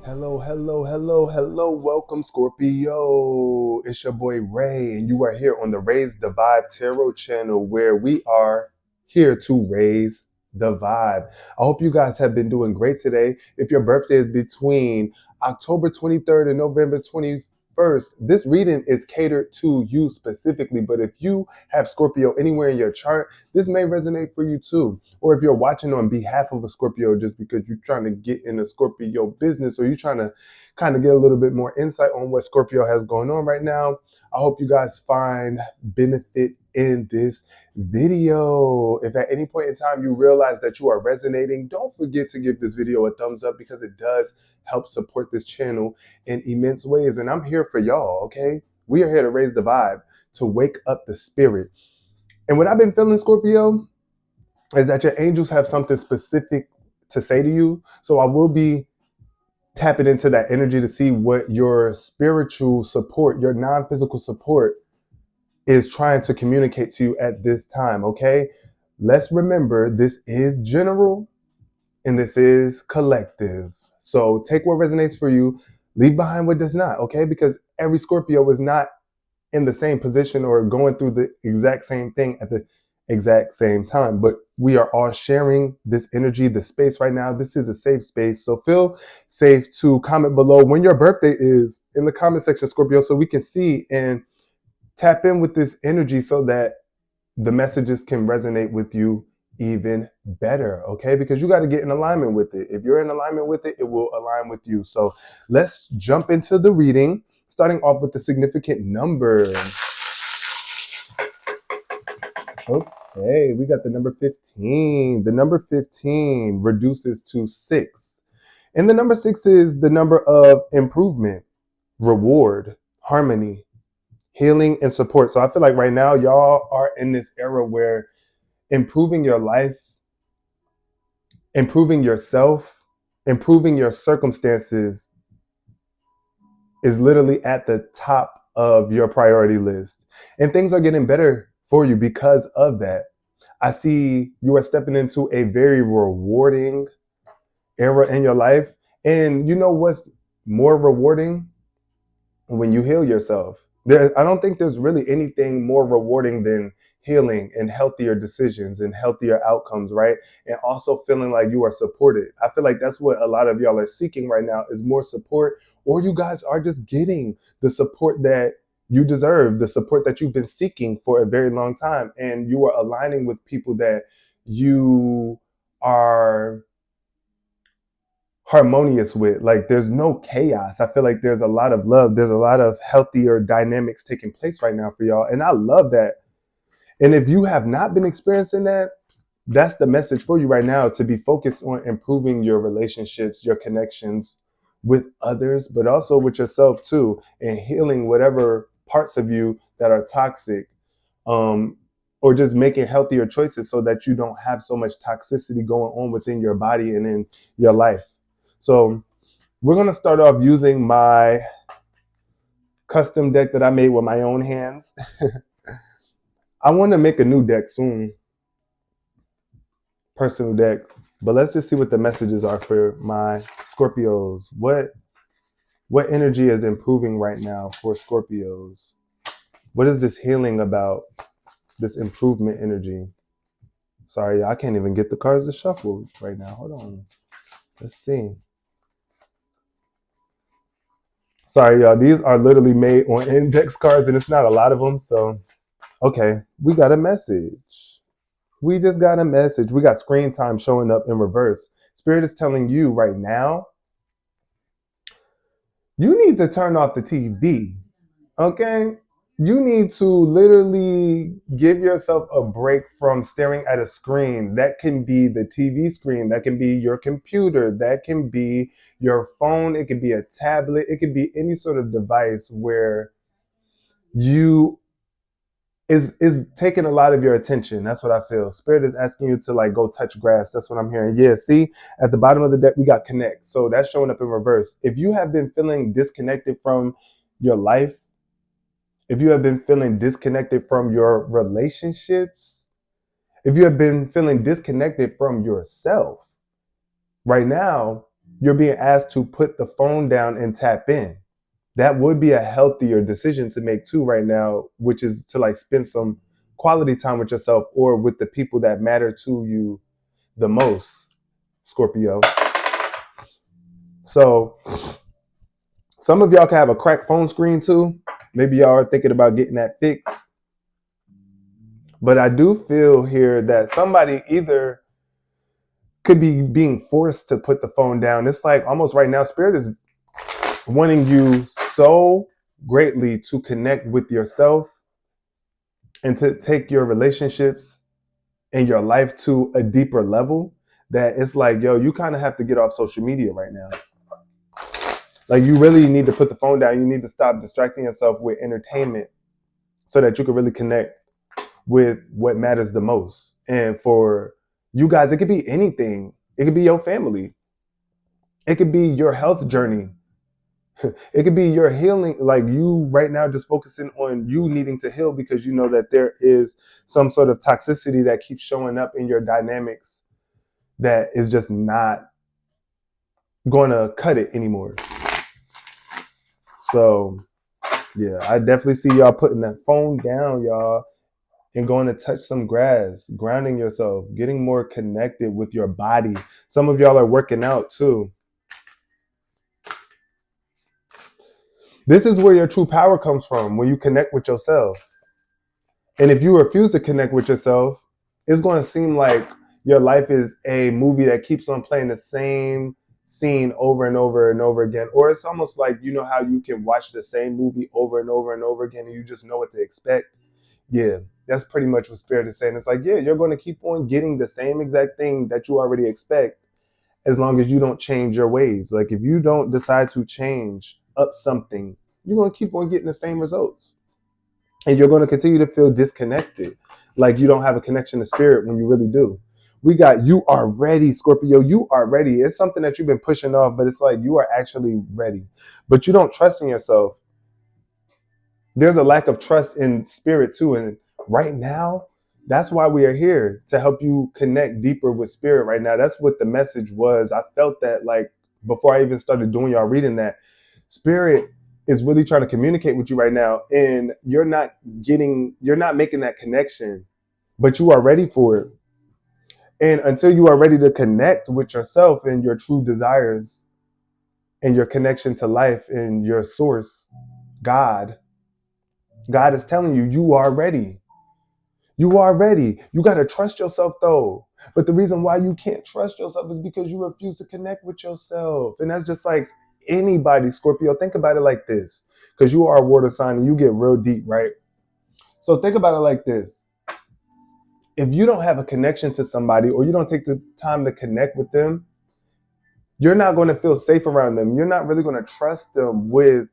Hello, hello, hello, hello. Welcome, Scorpio. It's your boy Ray, and you are here on the Raise the Vibe Tarot channel where we are here to raise the vibe. I hope you guys have been doing great today. If your birthday is between October 23rd and November 21st, this reading is catered to you specifically. But if you have Scorpio anywhere in your chart, this may resonate for you too. Or if you're watching on behalf of a Scorpio just because you're trying to get in a Scorpio business or you're trying to kind of get a little bit more insight on what Scorpio has going on right now, I hope you guys find benefit in this video. If at any point in time you realize that you are resonating, don't forget to give this video a thumbs up because it does help support this channel in immense ways. And I'm here for y'all, okay? We are here to raise the vibe, to wake up the spirit. And what I've been feeling, Scorpio, is that your angels have something specific to say to you. So I will be tapping into that energy to see what your spiritual support, your non-physical support is trying to communicate to you at this time, okay? Let's remember this is general and this is collective. So take what resonates for you, leave behind what does not, okay? Because every Scorpio is not in the same position or going through the exact same thing at the exact same time, but we are all sharing this energy, the space right now. This is a safe space, so feel safe to comment below when your birthday is in the comment section, Scorpio, so we can see and tap in with this energy so that the messages can resonate with you even better, okay? Because you got to get in alignment with it. If you're in alignment with it, it will align with you. So let's jump into the reading, starting off with the significant numbers. Okay, we got the number 15. The number 15 reduces to 6. And the number 6 is the number of improvement, reward, harmony, healing, and support. So I feel like right now y'all are in this era where improving your life, improving yourself, improving your circumstances is literally at the top of your priority list. And things are getting better for you because of that. I see you are stepping into a very rewarding era in your life. And you know what's more rewarding? When you heal yourself. I don't think there's really anything more rewarding than healing and healthier decisions and healthier outcomes, right? And also feeling like you are supported. I feel like that's what a lot of y'all are seeking right now is more support, or you guys are just getting the support that you deserve, the support that you've been seeking for a very long time. And you are aligning with people that you are harmonious with. Like there's no chaos. I feel like there's a lot of love. There's a lot of healthier dynamics taking place right now for y'all. And I love that. And if you have not been experiencing that, that's the message for you right now, to be focused on improving your relationships, your connections with others, but also with yourself too, and healing whatever parts of you that are toxic, or just making healthier choices so that you don't have so much toxicity going on within your body and in your life. So we're going to start off using my custom deck that I made with my own hands. I want to make a new deck soon, personal deck, but let's just see what the messages are for my Scorpios. What energy is improving right now for Scorpios? What is this healing about, this improvement energy? Sorry, I can't even get the cards to shuffle right now. Hold on. Let's see. Sorry, y'all. These are literally made on index cards, and it's not a lot of them. So, okay, we got a message. We just got a message. We got screen time showing up in reverse. Spirit is telling you right now, you need to turn off the TV. Okay? You need to literally give yourself a break from staring at a screen. That can be the TV screen, that can be your computer, that can be your phone, it could be a tablet, it could be any sort of device where you is taking a lot of your attention. That's what I feel. Spirit is asking you to like go touch grass. That's what I'm hearing. Yeah, see, at the bottom of the deck we got connect. So that's showing up in reverse. If you have been feeling disconnected from your life, if you have been feeling disconnected from your relationships, if you have been feeling disconnected from yourself, right now, You're being asked to put the phone down and tap in. That would be a healthier decision to make too right now, which is to like spend some quality time with yourself or with the people that matter to you the most, Scorpio. So some of y'all can have a cracked phone screen too. Maybe y'all are thinking about getting that fixed. But I do feel here that somebody either could be being forced to put the phone down. It's like almost right now, Spirit is wanting you so greatly to connect with yourself and to take your relationships and your life to a deeper level that it's like, yo, you kind of have to get off social media right now. Like you really need to put the phone down. You need to stop distracting yourself with entertainment so that you can really connect with what matters the most. And for you guys, it could be anything. It could be your family. It could be your health journey. It could be your healing, like you right now just focusing on you needing to heal because you know that there is some sort of toxicity that keeps showing up in your dynamics that is just not going to cut it anymore. So, yeah, I definitely see y'all putting that phone down, y'all, and going to touch some grass, grounding yourself, getting more connected with your body. Some of y'all are working out too. This is where your true power comes from, when you connect with yourself. And if you refuse to connect with yourself, it's going to seem like your life is a movie that keeps on playing the same scene over and over and over again. Or it's almost like, you know how you can watch the same movie over and over and over again and you just know what to expect? Yeah, that's pretty much what Spirit is saying. It's like, yeah, you're going to keep on getting the same exact thing that you already expect as long as you don't change your ways. Like if you don't decide to change up something, you're going to keep on getting the same results. And you're going to continue to feel disconnected, like you don't have a connection to spirit when you really do. We got you are ready, Scorpio. You are ready. It's something that you've been pushing off, but it's like you are actually ready. But you don't trust in yourself. There's a lack of trust in spirit too. And right now, that's why we are here to help you connect deeper with spirit right now. That's what the message was. I felt that like before I even started doing y'all reading that spirit is really trying to communicate with you right now. And you're not making that connection, but you are ready for it. And until you are ready to connect with yourself and your true desires and your connection to life and your source, God, God is telling you, you are ready. You are ready. You got to trust yourself though. But the reason why you can't trust yourself is because you refuse to connect with yourself. And that's just like anybody, Scorpio. Think about it like this, because you are a water sign and you get real deep, right? So think about it like this. If you don't have a connection to somebody or you don't take the time to connect with them, you're not going to feel safe around them. You're not really going to trust them with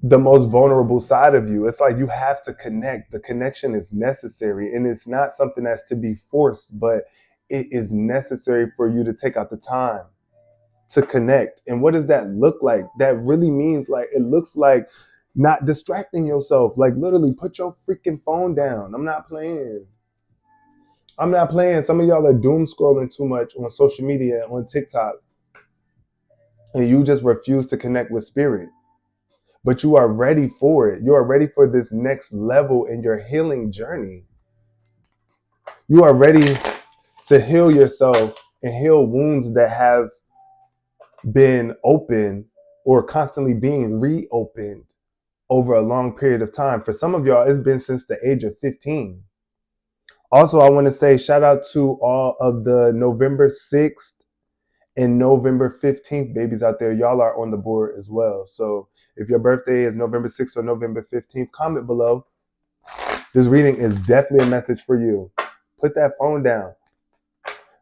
the most vulnerable side of you. It's like you have to connect. The connection is necessary, and it's not something that's to be forced, but it is necessary for you to take out the time to connect. And what does that look like? That really means like it looks like not distracting yourself. Like literally put your freaking phone down. I'm not playing. I'm not playing. Some of y'all are doom scrolling too much on social media, on TikTok, and you just refuse to connect with spirit. But you are ready for it. You are ready for this next level in your healing journey. You are ready to heal yourself and heal wounds that have been open or constantly being reopened over a long period of time. For some of y'all, it's been since the age of 15. Also, I want to say shout out to all of the November 6th and November 15th babies out there. Y'all are on the board as well. So if your birthday is November 6th or November 15th, comment below. This reading is definitely a message for you. Put that phone down.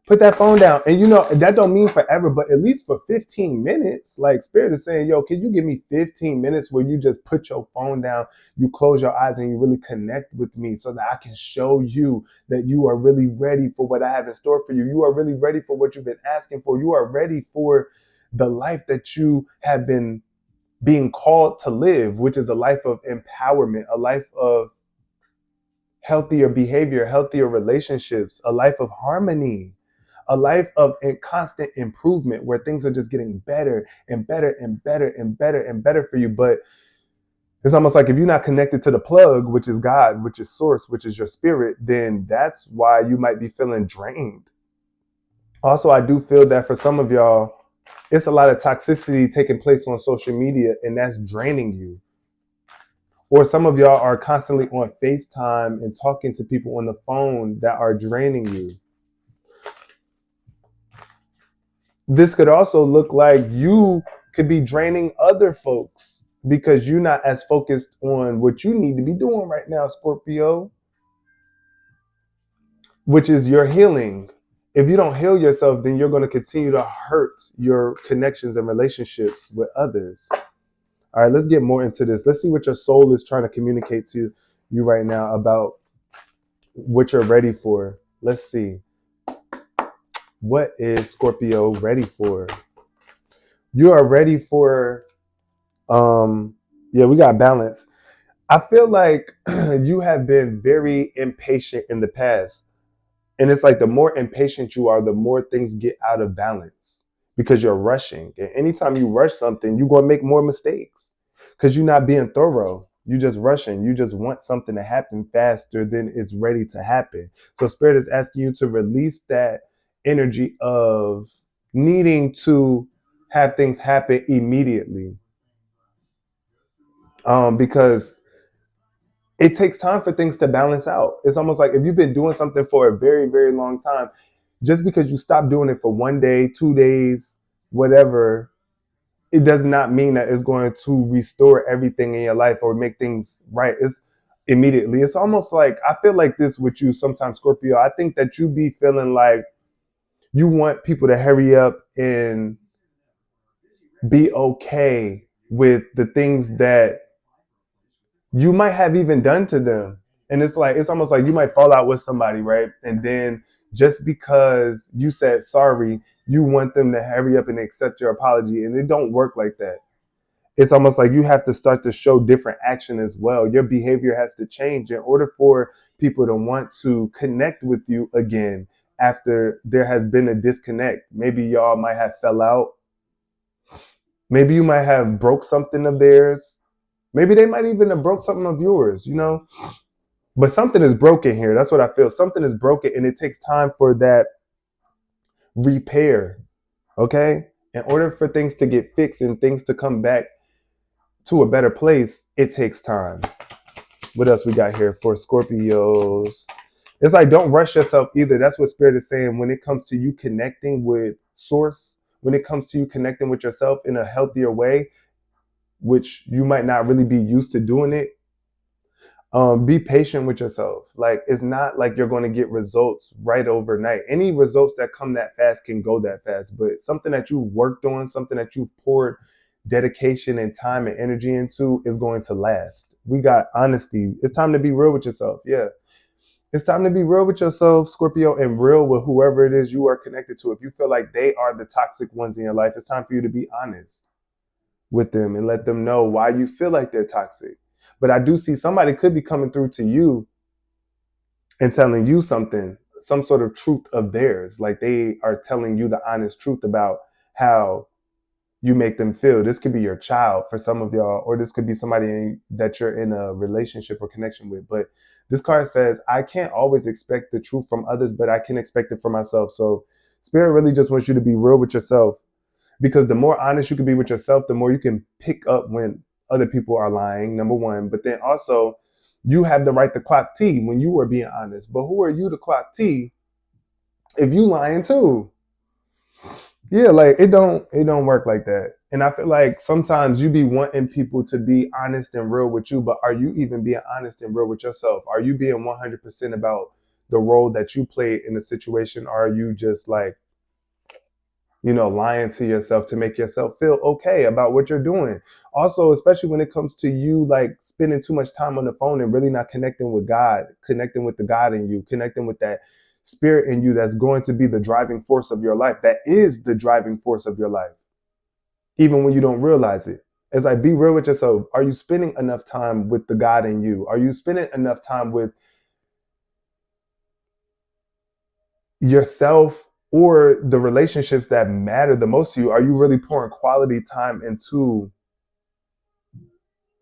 Put that phone down. And you know, that don't mean forever, but at least for 15 minutes. Like Spirit is saying, yo, can you give me 15 minutes where you just put your phone down, you close your eyes and you really connect with me so that I can show you that you are really ready for what I have in store for you. You are really ready for what you've been asking for. You are ready for the life that you have been being called to live, which is a life of empowerment, a life of healthier behavior, healthier relationships, a life of harmony, a life of constant improvement where things are just getting better and better and better and better and better for you. But it's almost like if you're not connected to the plug, which is God, which is source, which is your spirit, then that's why you might be feeling drained. Also, I do feel that for some of y'all, it's a lot of toxicity taking place on social media, and that's draining you. Or some of y'all are constantly on FaceTime and talking to people on the phone that are draining you. This could also look like you could be draining other folks because you're not as focused on what you need to be doing right now, Scorpio, which is your healing. If you don't heal yourself, then you're going to continue to hurt your connections and relationships with others. All right, let's get more into this. Let's see what your soul is trying to communicate to you right now about what you're ready for. Let's see. What is Scorpio ready for? You are ready for, yeah, we got balance. I feel like you have been very impatient in the past. And it's like the more impatient you are, the more things get out of balance because you're rushing. And anytime you rush something, you're going to make more mistakes because you're not being thorough. You just rushing. You just want something to happen faster than it's ready to happen. So Spirit is asking you to release that energy of needing to have things happen immediately. Because it takes time for things to balance out. It's almost like if you've been doing something for a very, very long time, just because you stop doing it for 1 day, 2 days, whatever, it does not mean that it's going to restore everything in your life or make things right. It's immediately. It's almost like I feel like this with you sometimes, Scorpio. I think that you be feeling like you want people to hurry up and be okay with the things that you might have even done to them. And it's like, it's almost like you might fall out with somebody, right? And then just because you said sorry, you want them to hurry up and accept your apology. And it don't work like that. It's almost like you have to start to show different action as well. Your behavior has to change in order for people to want to connect with you again after there has been a disconnect. Maybe y'all might have fell out. Maybe you might have broke something of theirs. Maybe they might even have broke something of yours, you know? But something is broken here. That's what I feel. Something is broken, and it takes time for that repair. Okay? In order for things to get fixed and things to come back to a better place, it takes time. What else we got here for Scorpios? It's like don't rush yourself either. That's what Spirit is saying when it comes to you connecting with Source, when it comes to you connecting with yourself in a healthier way, which you might not really be used to doing it. Be patient with yourself. Like it's not like you're going to get results right overnight. Any results that come that fast can go that fast, but something that you've worked on, something that you've poured dedication and time and energy into is going to last. We got honesty. It's time to be real with yourself. Yeah. It's time to be real with yourself, Scorpio, and real with whoever it is you are connected to. If you feel like they are the toxic ones in your life, it's time for you to be honest with them and let them know why you feel like they're toxic. But I do see somebody could be coming through to you and telling you something, some sort of truth of theirs. Like they are telling you the honest truth about how you make them feel. This could be your child for some of y'all, or this could be somebody that you're in a relationship or connection with. But this card says, I can't always expect the truth from others, but I can expect it for myself. So Spirit really just wants you to be real with yourself, because the more honest you can be with yourself, the more you can pick up when other people are lying, number one. But then also, you have the right to clock T when you are being honest. But who are you to clock T if you lying too? Yeah, like it don't work like that. And I feel like sometimes you be wanting people to be honest and real with you, but are you even being honest and real with yourself? Are you being 100% about the role that you play in the situation? Or are you just like, lying to yourself to make yourself feel okay about what you're doing? Also, especially when it comes to you like spending too much time on the phone and really not connecting with God, connecting with the God in you, connecting with that spirit in you that's going to be the driving force of your life, that is the driving force of your life, even when you don't realize it. It's like, be real with yourself. Are you spending enough time with the God in you? Are you spending enough time with yourself or the relationships that matter the most to you, are you really pouring quality time into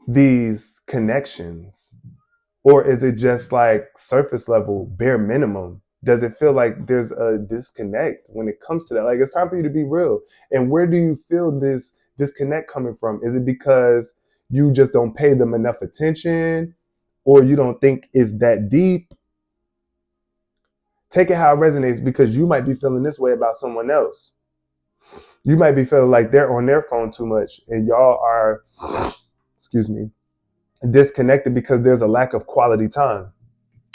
these connections? Or is it just like surface level, bare minimum? Does it feel like there's a disconnect when it comes to that? Like, it's time for you to be real. And where do you feel this disconnect coming from? Is it because you just don't pay them enough attention, or you don't think it's that deep? Take it how it resonates, because you might be feeling this way about someone else. You might be feeling like they're on their phone too much and y'all are, excuse me, disconnected because there's a lack of quality time.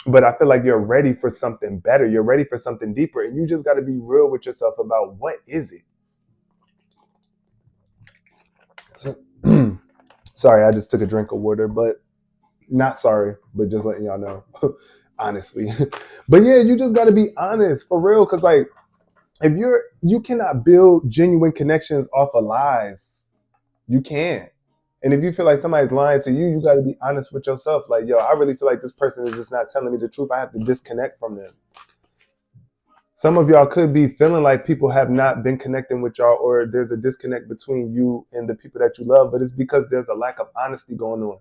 But I feel like you're ready for something better. You're ready for something deeper. And you just got to be real with yourself about what is it. Sorry, I just took a drink of water, but not sorry, but just letting y'all know, honestly. But yeah, you just got to be honest for real. Cause like, if you cannot build genuine connections off of lies. You can't. And if you feel like somebody's lying to you, you got to be honest with yourself. Like, yo, I really feel like this person is just not telling me the truth. I have to disconnect from them. Some of y'all could be feeling like people have not been connecting with y'all, or there's a disconnect between you and the people that you love, but it's because there's a lack of honesty going on.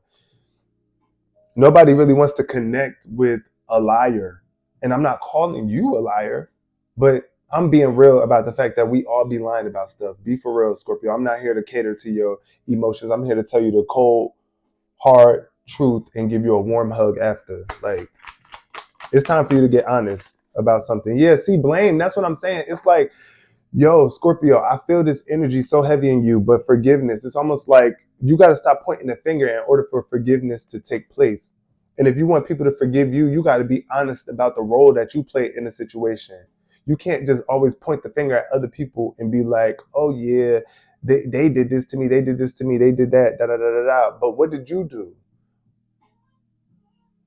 Nobody really wants to connect with a liar. And I'm not calling you a liar, but I'm being real about the fact that we all be lying about stuff. Be for real, Scorpio. I'm not here to cater to your emotions. I'm here to tell you the cold, hard truth and give you a warm hug after. Like, it's time for you to get honest about something. Yeah, see, blame. That's what I'm saying. It's like, yo, Scorpio, I feel this energy so heavy in you, but forgiveness, it's almost like you got to stop pointing the finger in order for forgiveness to take place. And if you want people to forgive you, you got to be honest about the role that you play in the situation. You can't just always point the finger at other people and be like, oh, yeah, they did this to me. They did this to me. They did that. Da, da, da, da, da. But what did you do?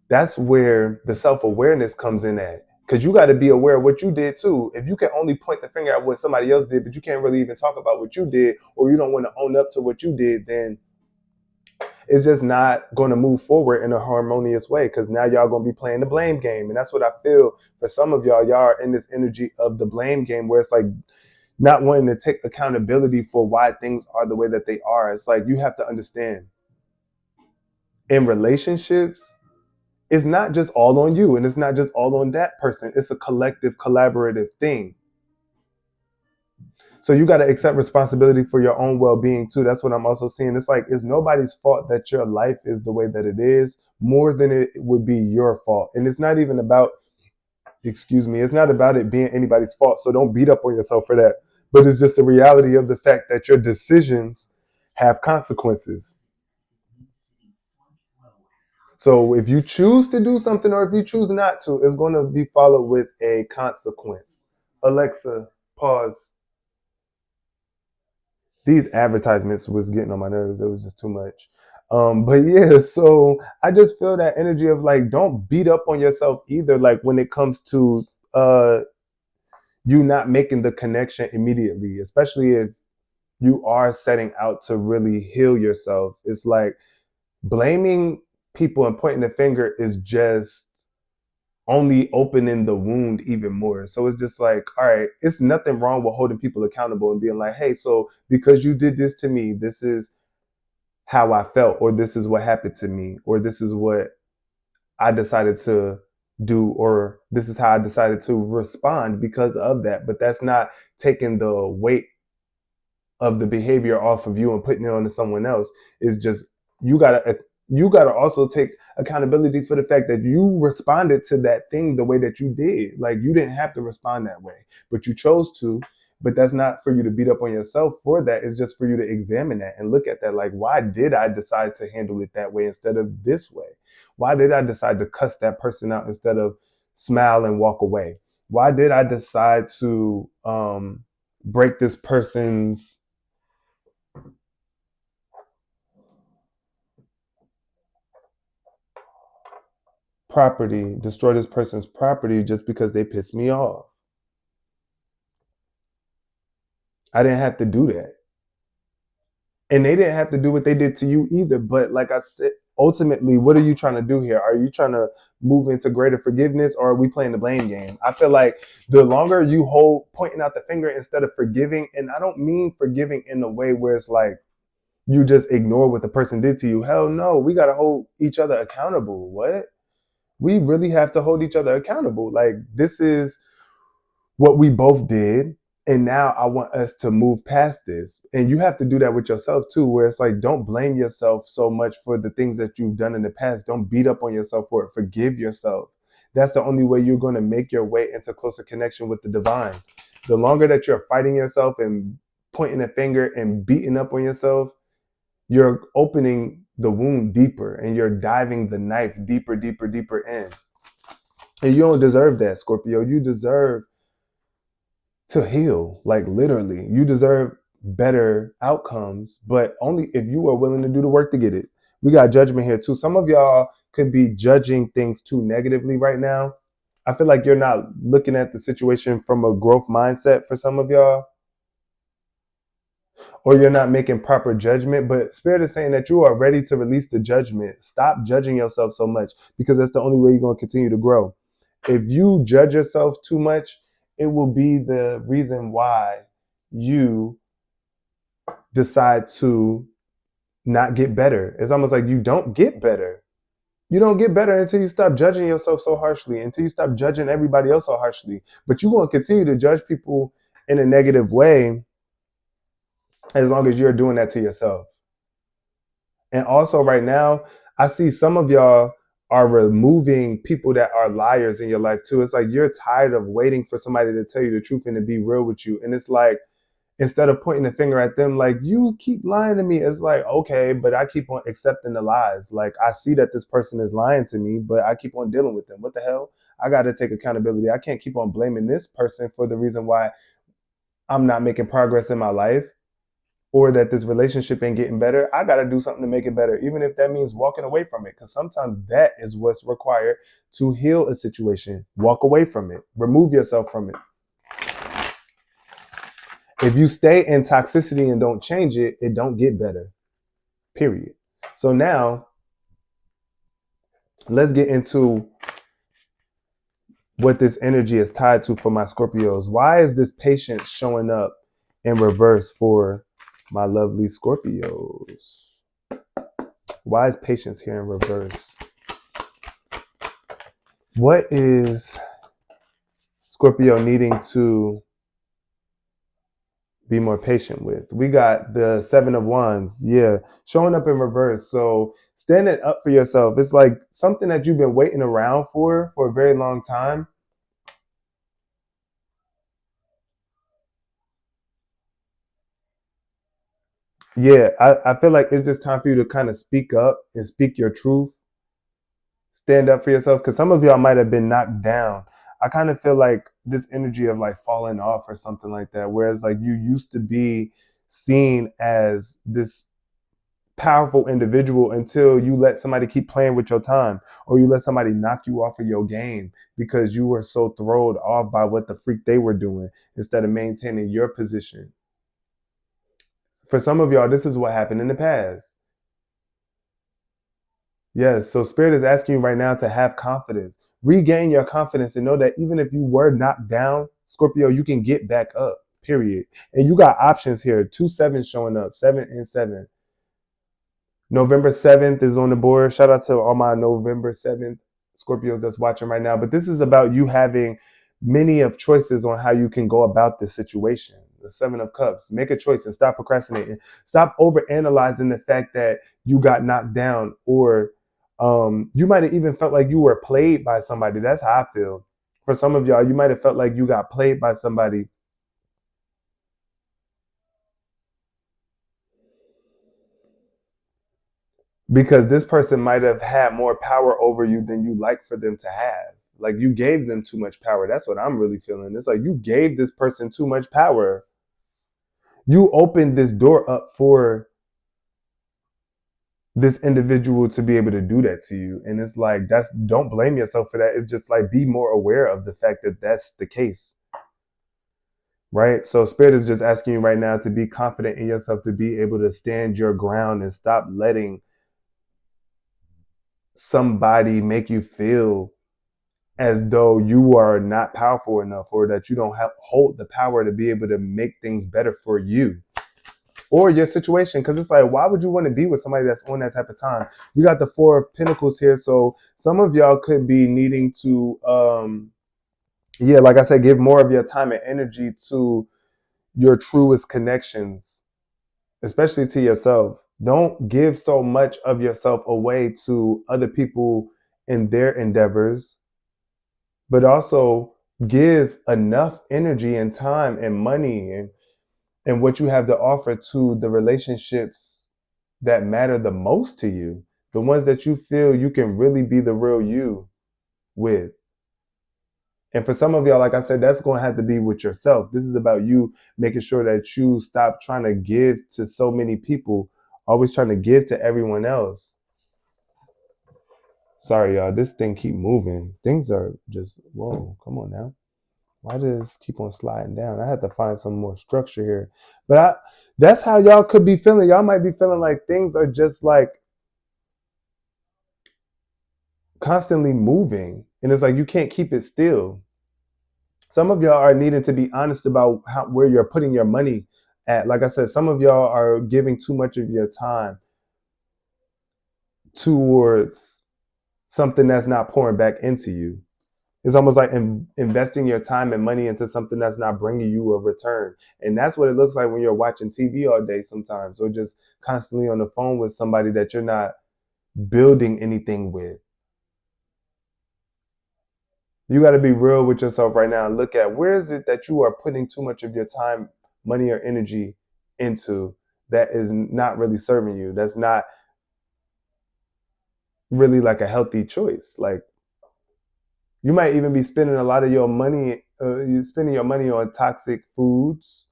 That's where the self-awareness comes in at. Because you got to be aware of what you did too. If you can only point the finger at what somebody else did, but you can't really even talk about what you did, or you don't want to own up to what you did, then it's just not going to move forward in a harmonious way. Because now y'all going to be playing the blame game. And that's what I feel for some of y'all. Y'all are in this energy of the blame game where it's like not wanting to take accountability for why things are the way that they are. It's like you have to understand, in relationships, it's not just all on you, and it's not just all on that person. It's a collective, collaborative thing. So you got to accept responsibility for your own well-being too. That's what I'm also seeing. It's like, it's nobody's fault that your life is the way that it is, more than it would be your fault. And it's not even about, excuse me, it's not about it being anybody's fault. So don't beat up on yourself for that. But it's just the reality of the fact that your decisions have consequences. So if you choose to do something, or if you choose not to, it's going to be followed with a consequence. Alexa, pause. These advertisements was getting on my nerves. It was just too much. But yeah, so I just feel that energy of like, don't beat up on yourself either. Like when it comes to uh, you not making the connection immediately, especially if you are setting out to really heal yourself. It's like blaming people and pointing the finger is just only opening the wound even more. So it's just like, all right, it's nothing wrong with holding people accountable and being like, hey, so because you did this to me, this is how I felt, or this is what happened to me, or this is what I decided to do, or this is how I decided to respond because of that. But that's not taking the weight of the behavior off of you and putting it onto someone else. Is just, you gotta you gotta also take accountability for the fact that you responded to that thing the way that you did. Like, you didn't have to respond that way, but you chose to. But that's not for you to beat up on yourself for that. It's just for you to examine that and look at that. Like, why did I decide to handle it that way instead of this way? Why did I decide to cuss that person out instead of smile and walk away? Why did I decide to break this person's property, destroy this person's property just because they pissed me off? I didn't have to do that. And they didn't have to do what they did to you either. But like I said, ultimately, what are you trying to do here? Are you trying to move into greater forgiveness, or are we playing the blame game? I feel like the longer you hold pointing out the finger instead of forgiving, and I don't mean forgiving in a way where it's like you just ignore what the person did to you. Hell no, we got to hold each other accountable. What? We really have to hold each other accountable. Like, this is what we both did. And now I want us to move past this. And you have to do that with yourself too, where it's like, don't blame yourself so much for the things that you've done in the past. Don't beat up on yourself for it. Forgive yourself. That's the only way you're going to make your way into closer connection with the divine. The longer that you're fighting yourself and pointing a finger and beating up on yourself, you're opening the wound deeper and you're diving the knife deeper, deeper, deeper in. And you don't deserve that, Scorpio. You deserve to heal. Like, literally, you deserve better outcomes, but only if you are willing to do the work to get it. We got judgment here too. Some of y'all could be judging things too negatively right now. I feel like you're not looking at the situation from a growth mindset for some of y'all, or you're not making proper judgment. But Spirit is saying that you are ready to release the judgment. Stop judging yourself so much, because that's the only way you're going to continue to grow. If you judge yourself too much, it will be the reason why you decide to not get better. It's almost like you don't get better. You don't get better until you stop judging yourself so harshly, until you stop judging everybody else so harshly. But you're going to continue to judge people in a negative way as long as you're doing that to yourself. And also, right now, I see some of y'all are removing people that are liars in your life too. It's like you're tired of waiting for somebody to tell you the truth and to be real with you. And it's like, instead of pointing the finger at them, like, you keep lying to me, it's like, okay, but I keep on accepting the lies. Like, I see that this person is lying to me, but I keep on dealing with them. What the hell? I got to take accountability. I can't keep on blaming this person for the reason why I'm not making progress in my life, or that this relationship ain't getting better. I got to do something to make it better, even if that means walking away from it. Because sometimes that is what's required to heal a situation. Walk away from it. Remove yourself from it. If you stay in toxicity and don't change it, it don't get better. Period. So now, let's get into what this energy is tied to for my Scorpios. Why is this patience showing up in reverse for my lovely Scorpios? Why is patience here in reverse? What is Scorpio needing to be more patient with? We got the 7 of Wands, yeah, showing up in reverse. So standing up for yourself, it's like something that you've been waiting around for a very long time. Yeah, I feel like it's just time for you to kind of speak up and speak your truth. Stand up for yourself, because some of y'all might have been knocked down. I kind of feel like this energy of like falling off or something like that, whereas like you used to be seen as this powerful individual until you let somebody keep playing with your time, or you let somebody knock you off of your game because you were so thrown off by what the freak they were doing instead of maintaining your position. For some of y'all, this is what happened in the past. Yes, so Spirit is asking you right now to have confidence. Regain your confidence and know that even if you were knocked down, Scorpio, you can get back up, period. And you got options here. 2 7 showing up, 7 and 7. November 7th is on the board. Shout out to all my November 7th Scorpios that's watching right now. But this is about you having many of choices on how you can go about this situation. The 7 of Cups. Make a choice and stop procrastinating. Stop overanalyzing the fact that you got knocked down, or you might have even felt like you were played by somebody. That's how I feel. For some of y'all, you might have felt like you got played by somebody, because this person might have had more power over you than you like for them to have. Like, you gave them too much power. That's what I'm really feeling. It's like you gave this person too much power. You opened this door up for this individual to be able to do that to you. And it's like, don't blame yourself for that. It's just like, be more aware of the fact that that's the case. Right? So Spirit is just asking you right now to be confident in yourself, to be able to stand your ground and stop letting somebody make you feel as though you are not powerful enough, or that you don't hold the power to be able to make things better for you or your situation. Because it's like, why would you want to be with somebody that's on that type of time? We got the Four of Pentacles here, so some of y'all could be needing to yeah, like I said, give more of your time and energy to your truest connections, especially to yourself. Don't give so much of yourself away to other people in their endeavors, but also give enough energy and time and money and what you have to offer to the relationships that matter the most to you, the ones that you feel you can really be the real you with. And for some of y'all, like I said, that's going to have to be with yourself. This is about you making sure that you stop trying to give to so many people, always trying to give to everyone else. Sorry, y'all. This thing keep moving. Things are just, whoa, come on now. Why does this keep on sliding down? I had to find some more structure here. But that's how y'all could be feeling. Y'all might be feeling like things are just like constantly moving. And it's like you can't keep it still. Some of y'all are needing to be honest about where you're putting your money at. Like I said, some of y'all are giving too much of your time towards something that's not pouring back into you. It's almost like investing your time and money into something that's not bringing you a return. And that's what it looks like when you're watching TV all day sometimes, or just constantly on the phone with somebody that you're not building anything with. You got to be real with yourself right now and look at where is it that you are putting too much of your time, money, or energy into that is not really serving you. That's not really like a healthy choice. Like, you might even be spending a lot of your money, you spending your money on toxic foods,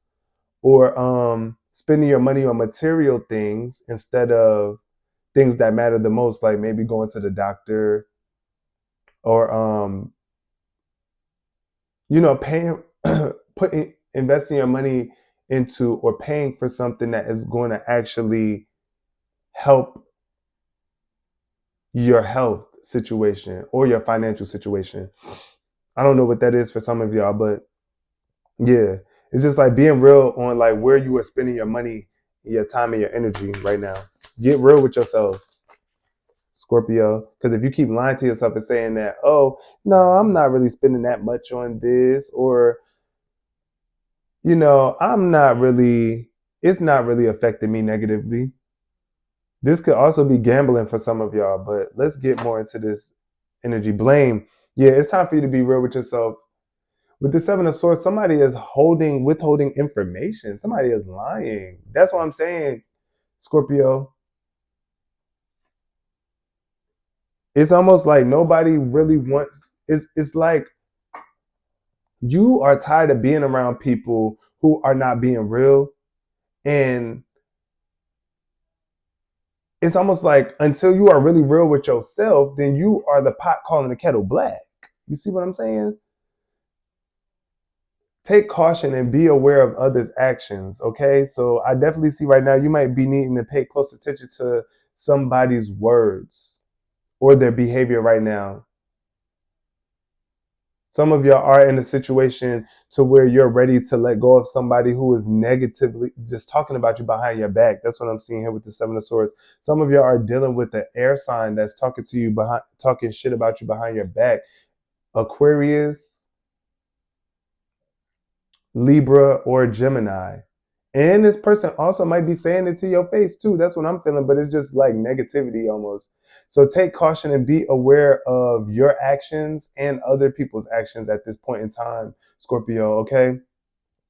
or spending your money on material things instead of things that matter the most, like maybe going to the doctor, or paying putting investing your money into, or paying for something that is going to actually help your health situation or your financial situation. I don't know what that is for some of y'all, but yeah, it's just like being real on like where you are spending your money, your time, and your energy right now. Get real with yourself, Scorpio. Because if you keep lying to yourself and saying that, oh, no, I'm not really spending that much on this, or, I'm not really, it's not really affecting me negatively. This could also be gambling for some of y'all, but let's get more into this energy. Blame. Yeah, it's time for you to be real with yourself. With the Seven of Swords, somebody is withholding information. Somebody is lying. That's what I'm saying, Scorpio. It's almost like nobody really wants. It's like you are tired of being around people who are not being real, and it's almost like until you are really real with yourself, then you are the pot calling the kettle black. You see what I'm saying? Take caution and be aware of others' actions. Okay, so I definitely see right now you might be needing to pay close attention to somebody's words or their behavior right now. Some of y'all are in a situation to where you're ready to let go of somebody who is negatively just talking about you behind your back. That's what I'm seeing here with the Seven of Swords. Some of y'all are dealing with the air sign that's talking to you behind, talking shit about you behind your back. Aquarius, Libra, or Gemini. And this person also might be saying it to your face too. That's what I'm feeling, but it's just like negativity almost. So take caution and be aware of your actions and other people's actions at this point in time, Scorpio, okay?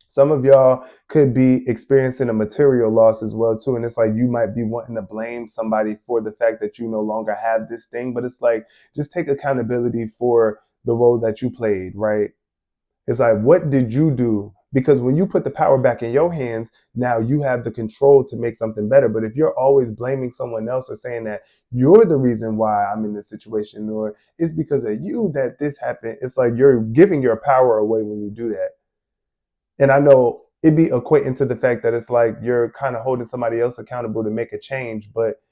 Some of y'all could be experiencing a material loss as well too. And it's like you might be wanting to blame somebody for the fact that you no longer have this thing, but it's like just take accountability for the role that you played, right? It's like, what did you do? Because when you put the power back in your hands, now you have the control to make something better. But if you're always blaming someone else or saying that you're the reason why I'm in this situation, or it's because of you that this happened, it's like you're giving your power away when you do that. And I know it'd be equating to the fact that it's like you're kind of holding somebody else accountable to make a change, but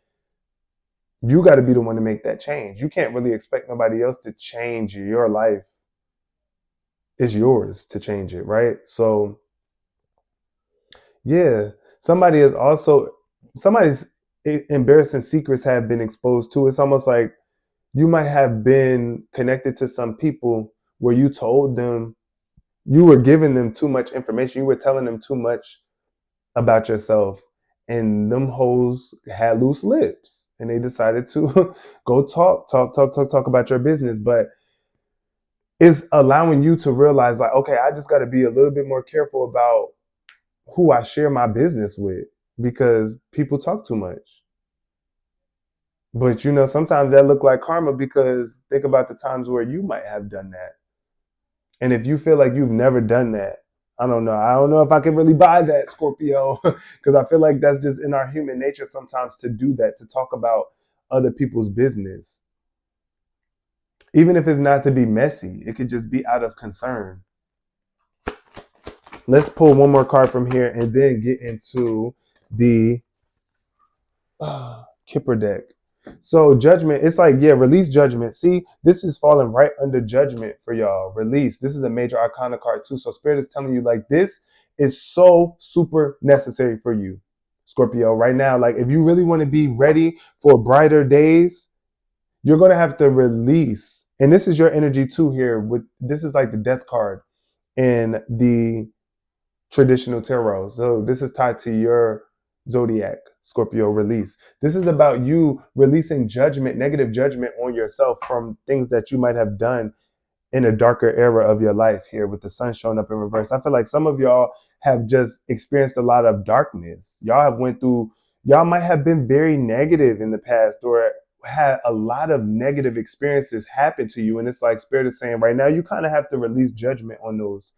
You got to be the one to make that change. You can't really expect nobody else to change your life. It's yours to change it, right? So, yeah, somebody is also somebody's embarrassing secrets have been exposed to. It's almost like you might have been connected to some people where you told them you were giving them too much information. You were telling them too much about yourself, and them hoes had loose lips, and they decided to go talk about your business. But it's allowing you to realize, like, okay, I just got to be a little bit more careful about who I share my business with because people talk too much. But sometimes that look like karma because think about the times where you might have done that. And if you feel like you've never done that, I don't know. I don't know if I can really buy that, Scorpio, because I feel like that's just in our human nature sometimes to do that, to talk about other people's business. Even if it's not to be messy, it could just be out of concern. Let's pull one more card from here and then get into the Kipper deck. So judgment, it's like, yeah, release judgment. See, this is falling right under judgment for y'all. Release. This is a major arcana card too. So spirit is telling you like this is so super necessary for you, Scorpio, right now. Like if you really want to be ready for brighter days, you're gonna have to release. And this is your energy too here. With this is like the death card in the traditional tarot. So this is tied to your zodiac, Scorpio release. This is about you releasing judgment, negative judgment on yourself from things that you might have done in a darker era of your life here with the sun showing up in reverse. I feel like some of y'all have just experienced a lot of darkness. Y'all might have been very negative in the past or had a lot of negative experiences happen to you. And it's like spirit is saying right now, you kind of have to release judgment on those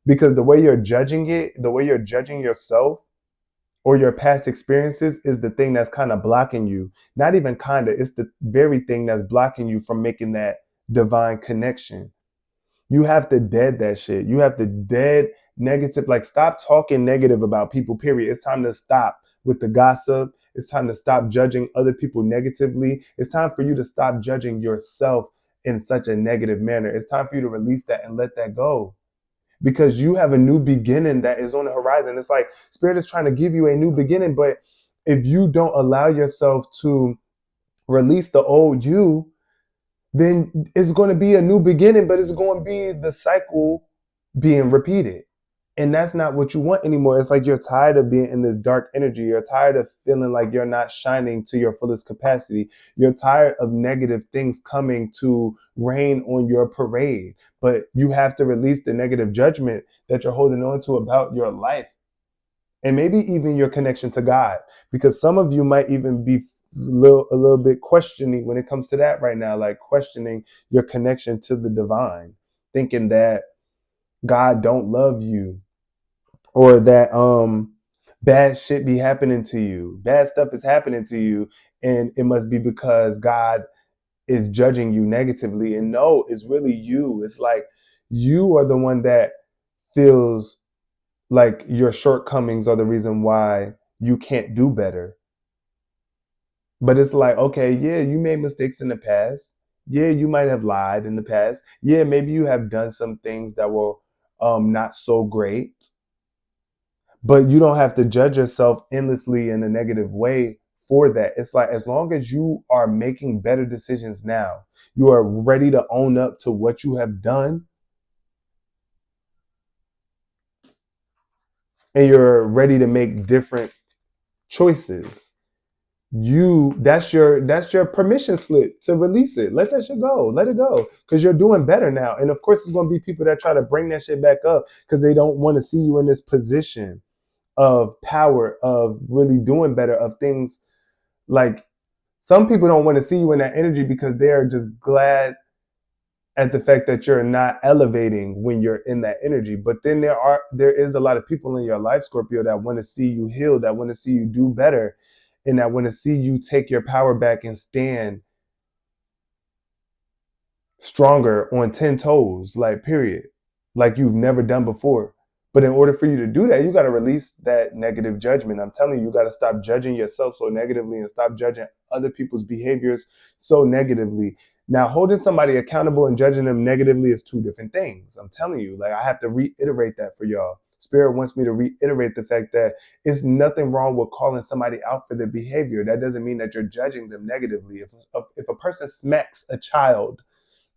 because the way you're judging it, the way you're judging yourself or your past experiences is the thing that's kind of blocking you. Not even kind of, it's the very thing that's blocking you from making that divine connection. You have to dead that shit. You have to dead negative, like stop talking negative about people, period. It's time to stop with the gossip. It's time to stop judging other people negatively. It's time for you to stop judging yourself in such a negative manner. It's time for you to release that and let that go because you have a new beginning that is on the horizon. It's like spirit is trying to give you a new beginning, but if you don't allow yourself to release the old you, then it's going to be a new beginning, but it's going to be the cycle being repeated. And that's not what you want anymore. It's like you're tired of being in this dark energy. You're tired of feeling like you're not shining to your fullest capacity. You're tired of negative things coming to rain on your parade. But you have to release the negative judgment that you're holding on to about your life and maybe even your connection to God. Because some of you might even be a little bit questioning when it comes to that right now, like questioning your connection to the divine, thinking that God don't love you or that bad shit be happening to you. Bad stuff is happening to you and it must be because God is judging you negatively. And no, it's really you. It's like you are the one that feels like your shortcomings are the reason why you can't do better. But it's like, okay, yeah, you made mistakes in the past. Yeah, you might have lied in the past. Yeah, maybe you have done some things that were not so great. But you don't have to judge yourself endlessly in a negative way for that. It's like as long as you are making better decisions now, you are ready to own up to what you have done, and you're ready to make different choices. That's your permission slip to release it. Let that shit go. Let it go. Because you're doing better now. And of course, there's gonna be people that try to bring that shit back up because they don't want to see you in this position of power, of really doing better, of things like some people don't want to see you in that energy because they're just glad at the fact that you're not elevating when you're in that energy. But then there is a lot of people in your life, Scorpio, that want to see you heal, that want to see you do better, and that want to see you take your power back and stand stronger on 10 toes, like period, like you've never done before. But in order for you to do that, you got to release that negative judgment. I'm telling you, you got to stop judging yourself so negatively and stop judging other people's behaviors so negatively. Now, holding somebody accountable and judging them negatively is two different things. I'm telling you, like, I have to reiterate that for y'all. Spirit wants me to reiterate the fact that it's nothing wrong with calling somebody out for their behavior. That doesn't mean that you're judging them negatively. If a person smacks a child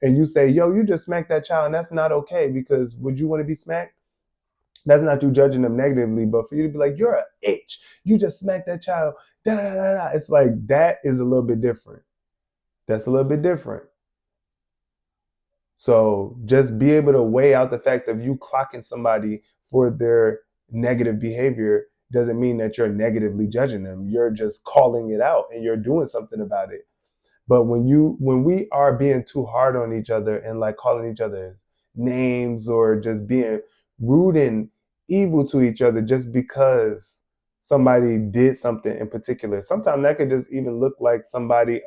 and you say, yo, you just smacked that child, and that's not okay, because would you want to be smacked? That's not you judging them negatively, but for you to be like, you're an itch, you just smacked that child, da da da da. It's like that is a little bit different. That's a little bit different. So just be able to weigh out the fact of you clocking somebody for their negative behavior doesn't mean that you're negatively judging them. You're just calling it out and you're doing something about it. But when we are being too hard on each other and like calling each other names or just being rude and evil to each other just because somebody did something in particular, sometimes that could just even look like somebody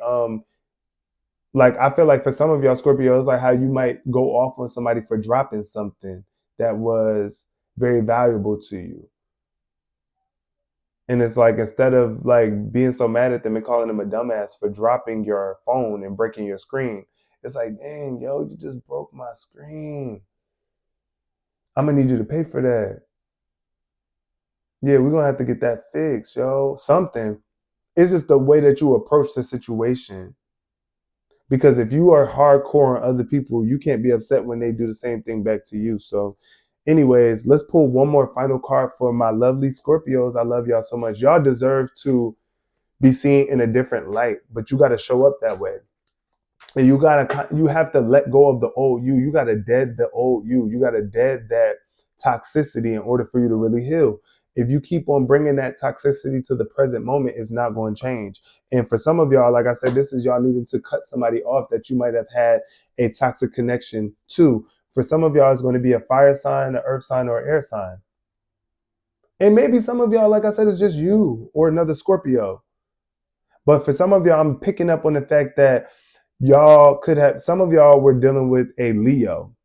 like I feel like for some of y'all Scorpios, like how you might go off on somebody for dropping something that was very valuable to you. And it's like instead of like being so mad at them and calling them a dumbass for dropping your phone and breaking your screen, it's like, dang, yo, you just broke my screen. I'm gonna need you to pay for that. Yeah, we're gonna have to get that fixed, yo. Something. It's just the way that you approach the situation. Because if you are hardcore on other people, you can't be upset when they do the same thing back to you. So, anyways, let's pull one more final card for my lovely Scorpios. I love y'all so much. Y'all deserve to be seen in a different light, but you got to show up that way. And you have to let go of the old you. You got to dead the old you. You got to dead that toxicity in order for you to really heal. If you keep on bringing that toxicity to the present moment, it's not going to change. And for some of y'all, like I said, this is y'all needing to cut somebody off that you might have had a toxic connection to. For some of y'all, it's going to be a fire sign, an earth sign, or an air sign. And maybe some of y'all, like I said, it's just you or another Scorpio. But for some of y'all, I'm picking up on the fact that some of y'all were dealing with a Leo.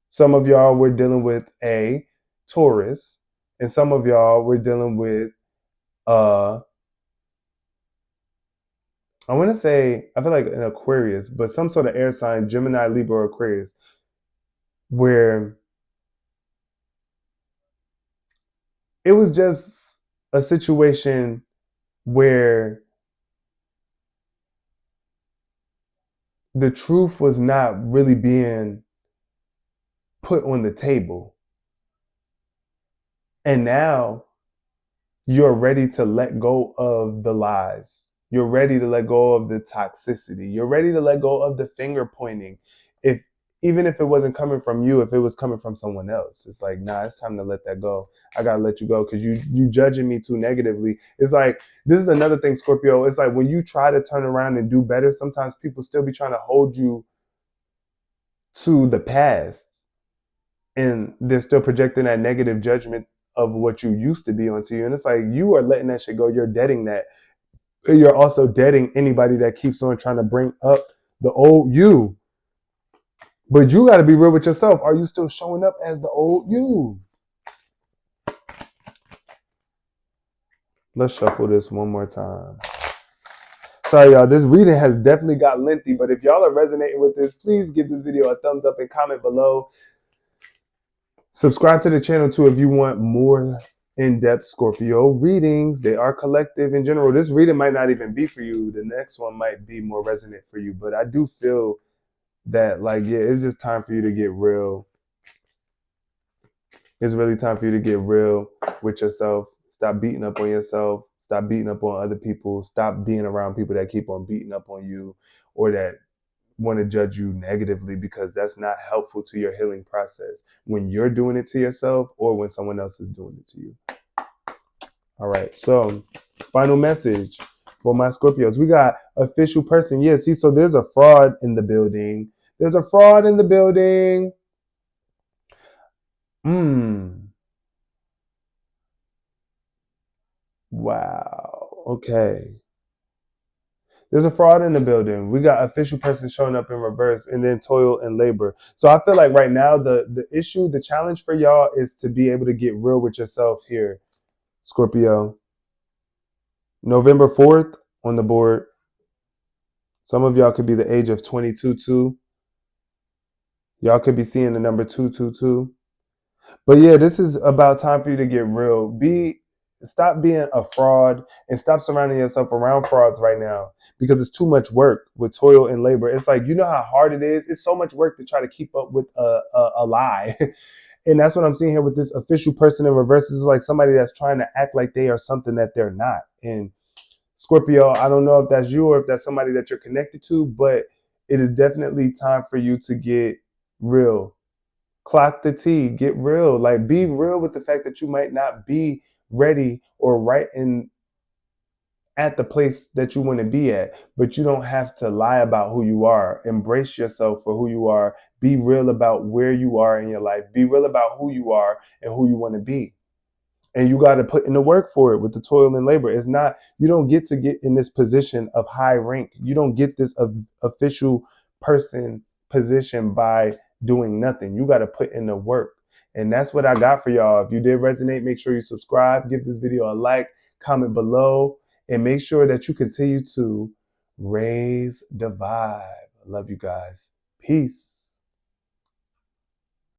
Some of y'all were dealing with a Taurus. And some of y'all were dealing with, I want to say, I feel like an Aquarius, but some sort of air sign, Gemini, Libra, or Aquarius, where it was just a situation where the truth was not really being put on the table. And now you're ready to let go of the lies. You're ready to let go of the toxicity. You're ready to let go of the finger pointing. If Even if it wasn't coming from you, if it was coming from someone else, it's like, nah, it's time to let that go. I gotta let you go because you judging me too negatively. It's like this is another thing, Scorpio. It's like when you try to turn around and do better, sometimes people still be trying to hold you to the past and they're still projecting that negative judgment of what you used to be onto you. And it's like you are letting that shit go. You're deading that. You're also deading anybody that keeps on trying to bring up the old you. But you got to be real with yourself. Are you still showing up as the old you? Let's shuffle this one more time. Sorry, y'all. This reading has definitely got lengthy, but if y'all are resonating with this, please give this video a thumbs up and comment below. Subscribe to the channel too if you want more in-depth Scorpio readings. They are collective in general. This reading might not even be for you. The next one might be more resonant for you. But I do feel that, like, yeah, it's just time for you to get real. It's really time for you to get real with yourself. Stop beating up on yourself. Stop beating up on other people. Stop being around people that keep on beating up on you or that want to judge you negatively, because that's not helpful to your healing process when you're doing it to yourself or when someone else is doing it to you. All right. So final message for my Scorpios. We got official person. Yeah, see, so there's a fraud in the building. There's a fraud in the building. Wow. Okay. There's a fraud in the building. We got official person showing up in reverse, and then toil and labor. So I feel like right now the issue, the challenge for y'all is to be able to get real with yourself here, Scorpio. November 4th on the board. Some of y'all could be the age of 22 too. Y'all could be seeing the number 222. But yeah, this is about time for you to get real. Stop being a fraud and stop surrounding yourself around frauds right now, because it's too much work with toil and labor. It's like, you know how hard it is. It's so much work to try to keep up with a lie. And that's what I'm seeing here with this official person in reverse. This is like somebody that's trying to act like they are something that they're not. And Scorpio, I don't know if that's you or if that's somebody that you're connected to, but it is definitely time for you to get real. Clock the T, get real. Like, be real with the fact that you might not be ready or right in at the place that you want to be at, but you don't have to lie about who you are. Embrace yourself for who you are. Be real about where you are in your life. Be real about who you are and who you want to be. And you got to put in the work for it with the toil and labor. It's not, you don't get to get in this position of high rank. You don't get this official person position by doing nothing. You got to put in the work. And that's what I got for y'all. If you did resonate, make sure you subscribe, give this video a like, comment below, and make sure that you continue to raise the vibe. I love you guys. Peace.